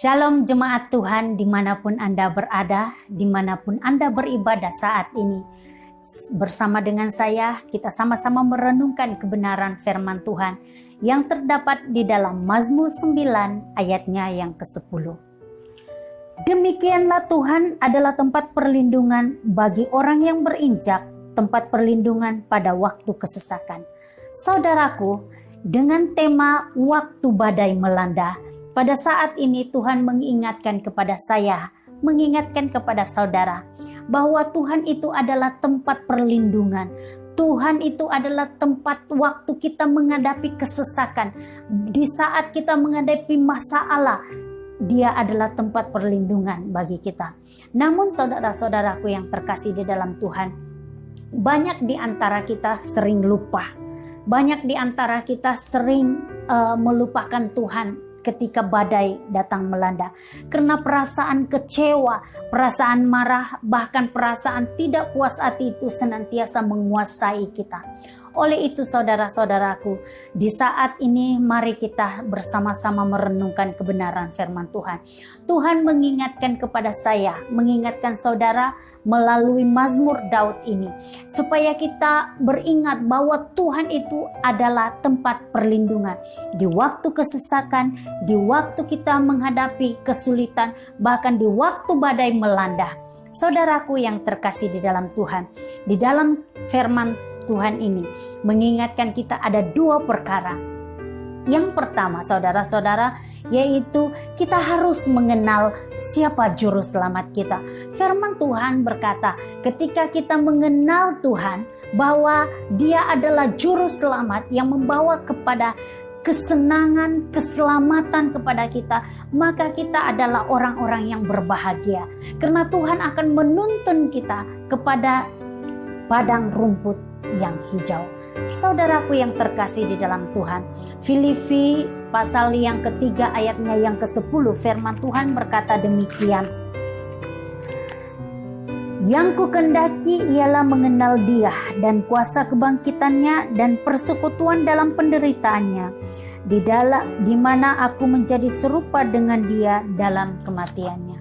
Shalom jemaat Tuhan dimanapun Anda berada, dimanapun Anda beribadah saat ini. Bersama dengan saya, kita sama-sama merenungkan kebenaran firman Tuhan yang terdapat di dalam Mazmur 9 ayatnya yang ke-10. Demikianlah Tuhan adalah tempat perlindungan bagi orang yang berinjak, tempat perlindungan pada waktu kesesakan. Saudaraku, dengan tema waktu badai melanda, pada saat ini Tuhan mengingatkan kepada saya, mengingatkan kepada saudara, bahwa Tuhan itu adalah tempat perlindungan. Tuhan itu adalah tempat waktu kita menghadapi kesesakan. Di saat kita menghadapi masalah, Dia adalah tempat perlindungan bagi kita. Namun saudara-saudaraku yang terkasih di dalam Tuhan, banyak di antara kita sering lupa. Banyak di antara kita sering melupakan Tuhan ketika badai datang melanda. Karena perasaan kecewa, perasaan marah, bahkan perasaan tidak puas hati itu senantiasa menguasai kita. Oleh itu saudara-saudaraku, di saat ini mari kita bersama-sama merenungkan kebenaran firman Tuhan. Tuhan mengingatkan kepada saya, mengingatkan saudara melalui Mazmur Daud ini, supaya kita beringat bahwa Tuhan itu adalah tempat perlindungan di waktu kesesakan, di waktu kita menghadapi kesulitan, bahkan di waktu badai melanda. Saudaraku yang terkasih di dalam Tuhan, di dalam firman Tuhan ini mengingatkan kita ada dua perkara. Yang pertama saudara-saudara, yaitu kita harus mengenal siapa juru selamat kita. Firman Tuhan berkata, ketika kita mengenal Tuhan, bahwa Dia adalah juru selamat yang membawa kepada kesenangan, keselamatan kepada kita, maka kita adalah orang-orang yang berbahagia. Karena Tuhan akan menuntun kita kepada padang rumput yang hijau. Saudaraku yang terkasih di dalam Tuhan, Filipi pasal yang ketiga ayatnya yang ke-10, firman Tuhan berkata demikian. Yang kukendaki ialah mengenal Dia dan kuasa kebangkitannya dan persekutuan dalam penderitaannya, di mana aku menjadi serupa dengan Dia dalam kematiannya.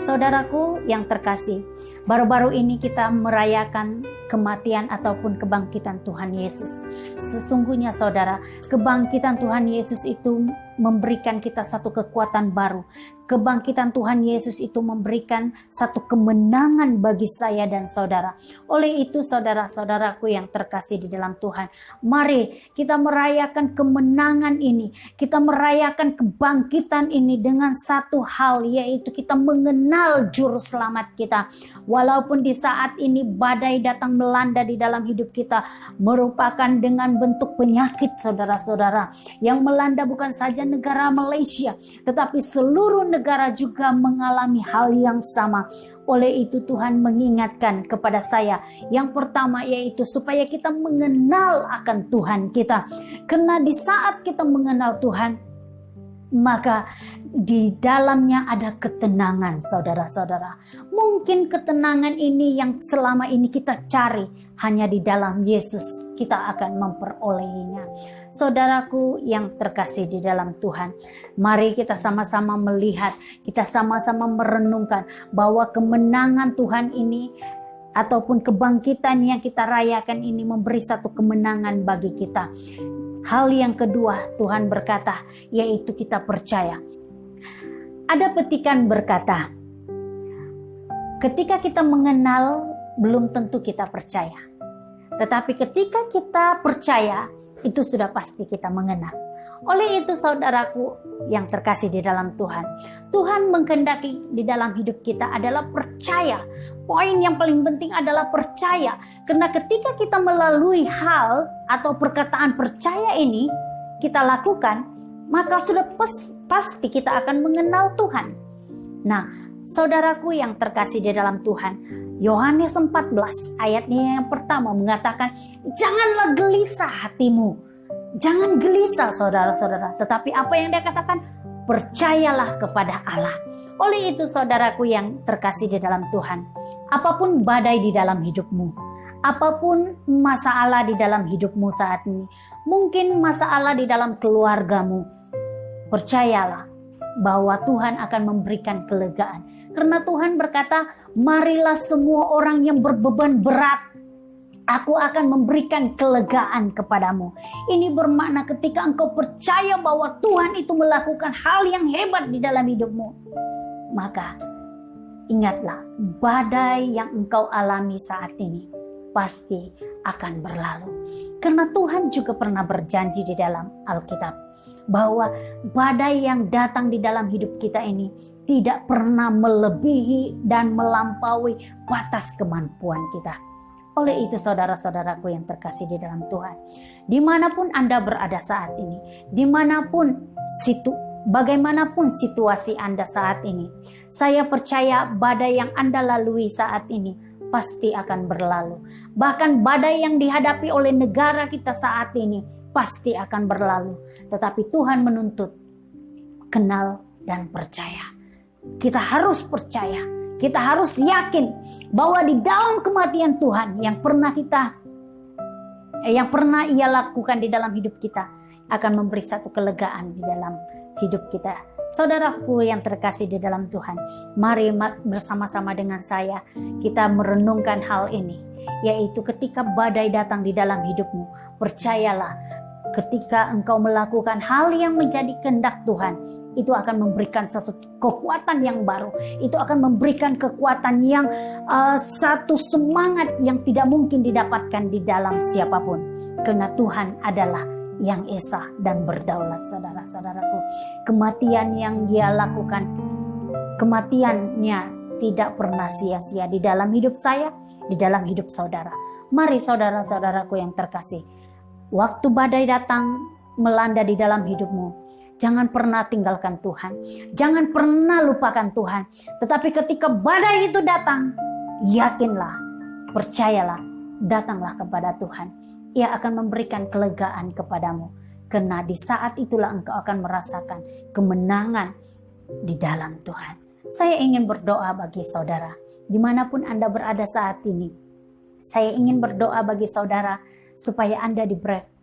Saudaraku yang terkasih, baru-baru ini kita merayakan kematian ataupun kebangkitan Tuhan Yesus. Sesungguhnya saudara, kebangkitan Tuhan Yesus itu memberikan kita satu kekuatan baru. Kebangkitan Tuhan Yesus itu memberikan satu kemenangan bagi saya dan saudara. Oleh itu saudara-saudaraku yang terkasih di dalam Tuhan, mari kita merayakan kemenangan ini. Kita merayakan kebangkitan ini dengan satu hal, yaitu kita mengenal juru selamat kita. Walaupun di saat ini badai datang melanda di dalam hidup kita, merupakan dengan bentuk penyakit saudara-saudara, yang melanda bukan saja negara Malaysia, tetapi seluruh negara juga mengalami hal yang sama. Oleh itu Tuhan mengingatkan kepada saya, yang pertama yaitu supaya kita mengenal akan Tuhan kita. Karena di saat kita mengenal Tuhan, maka di dalamnya ada ketenangan saudara-saudara. Mungkin ketenangan ini yang selama ini kita cari, hanya di dalam Yesus kita akan memperolehinya. Saudaraku yang terkasih di dalam Tuhan, mari kita sama-sama melihat, kita sama-sama merenungkan bahwa kemenangan Tuhan ini ataupun kebangkitan yang kita rayakan ini memberi satu kemenangan bagi kita. Hal yang kedua Tuhan berkata, yaitu kita percaya. Ada petikan berkata, ketika kita mengenal belum tentu kita percaya. Tetapi ketika kita percaya, itu sudah pasti kita mengenal. Oleh itu saudaraku yang terkasih di dalam Tuhan, Tuhan menghendaki di dalam hidup kita adalah percaya. Poin yang paling penting adalah percaya. Karena ketika kita melalui hal atau perkataan percaya ini kita lakukan, maka sudah pasti kita akan mengenal Tuhan. Nah, saudaraku yang terkasih di dalam Tuhan, Yohanes 14 ayatnya yang pertama mengatakan, janganlah gelisah hatimu. Jangan gelisah saudara-saudara, tetapi apa yang dia katakan? Percayalah kepada Allah. Oleh itu saudaraku yang terkasih di dalam Tuhan, apapun badai di dalam hidupmu, apapun masalah di dalam hidupmu saat ini, mungkin masalah di dalam keluargamu, percayalah bahwa Tuhan akan memberikan kelegaan. Karena Tuhan berkata, marilah semua orang yang berbeban berat, aku akan memberikan kelegaan kepadamu. Ini bermakna ketika engkau percaya bahwa Tuhan itu melakukan hal yang hebat di dalam hidupmu, maka ingatlah, badai yang engkau alami saat ini pasti akan berlalu. Karena Tuhan juga pernah berjanji di dalam Alkitab bahwa badai yang datang di dalam hidup kita ini tidak pernah melebihi dan melampaui batas kemampuan kita. Oleh itu saudara-saudaraku yang terkasih di dalam Tuhan, dimanapun Anda berada saat ini, bagaimanapun situasi Anda saat ini, saya percaya badai yang Anda lalui saat ini pasti akan berlalu. Bahkan badai yang dihadapi oleh negara kita saat ini pasti akan berlalu. Tetapi Tuhan menuntut kenal dan percaya. Kita harus percaya, kita harus yakin bahwa di dalam kematian Tuhan yang pernah Ia lakukan di dalam hidup kita akan memberi satu kelegaan di dalam hidup kita. Saudaraku yang terkasih di dalam Tuhan, mari bersama-sama dengan saya kita merenungkan hal ini, yaitu ketika badai datang di dalam hidupmu, percayalah, ketika engkau melakukan hal yang menjadi kehendak Tuhan, itu akan memberikan sesuatu kekuatan yang baru, itu akan memberikan kekuatan yang satu semangat yang tidak mungkin didapatkan di dalam siapapun, karena Tuhan adalah yang esa dan berdaulat. Saudara-saudaraku, kematian yang Dia lakukan, kematiannya tidak pernah sia-sia di dalam hidup saya, di dalam hidup saudara. Mari saudara-saudaraku yang terkasih, waktu badai datang melanda di dalam hidupmu, jangan pernah tinggalkan Tuhan, jangan pernah lupakan Tuhan. Tetapi ketika badai itu datang, yakinlah, percayalah, datanglah kepada Tuhan. Ia akan memberikan kelegaan kepadamu. Karena di saat itulah engkau akan merasakan kemenangan di dalam Tuhan. Saya ingin berdoa bagi saudara, dimanapun Anda berada saat ini. Saya ingin berdoa bagi saudara supaya Anda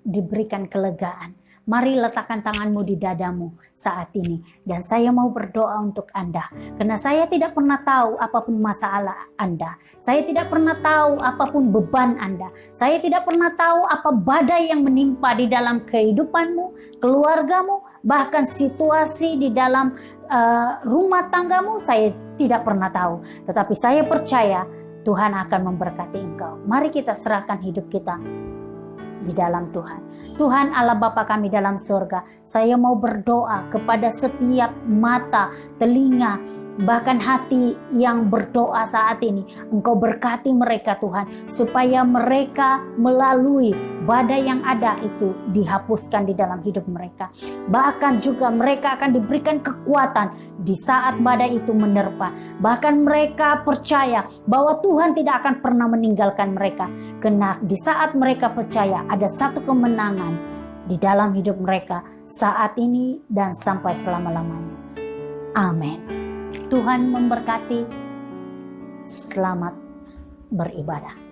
diberikan kelegaan. Mari letakkan tanganmu di dadamu saat ini. Dan saya mau berdoa untuk Anda. Karena saya tidak pernah tahu apapun masalah Anda. Saya tidak pernah tahu apapun beban Anda. Saya tidak pernah tahu apa badai yang menimpa di dalam kehidupanmu, keluargamu, bahkan situasi di dalam rumah tanggamu. Saya tidak pernah tahu. Tetapi saya percaya Tuhan akan memberkati engkau. Mari kita serahkan hidup kita di dalam Tuhan. Tuhan Allah Bapa kami dalam surga, saya mau berdoa kepada setiap mata, telinga, bahkan hati yang berdoa saat ini. Engkau berkati mereka Tuhan, supaya mereka melalui badai yang ada itu dihapuskan di dalam hidup mereka. Bahkan juga mereka akan diberikan kekuatan di saat badai itu menerpa. Bahkan mereka percaya bahwa Tuhan tidak akan pernah meninggalkan mereka. Karena di saat mereka percaya ada satu kemenangan di dalam hidup mereka saat ini dan sampai selama-lamanya. Amin. Tuhan memberkati. Selamat beribadah.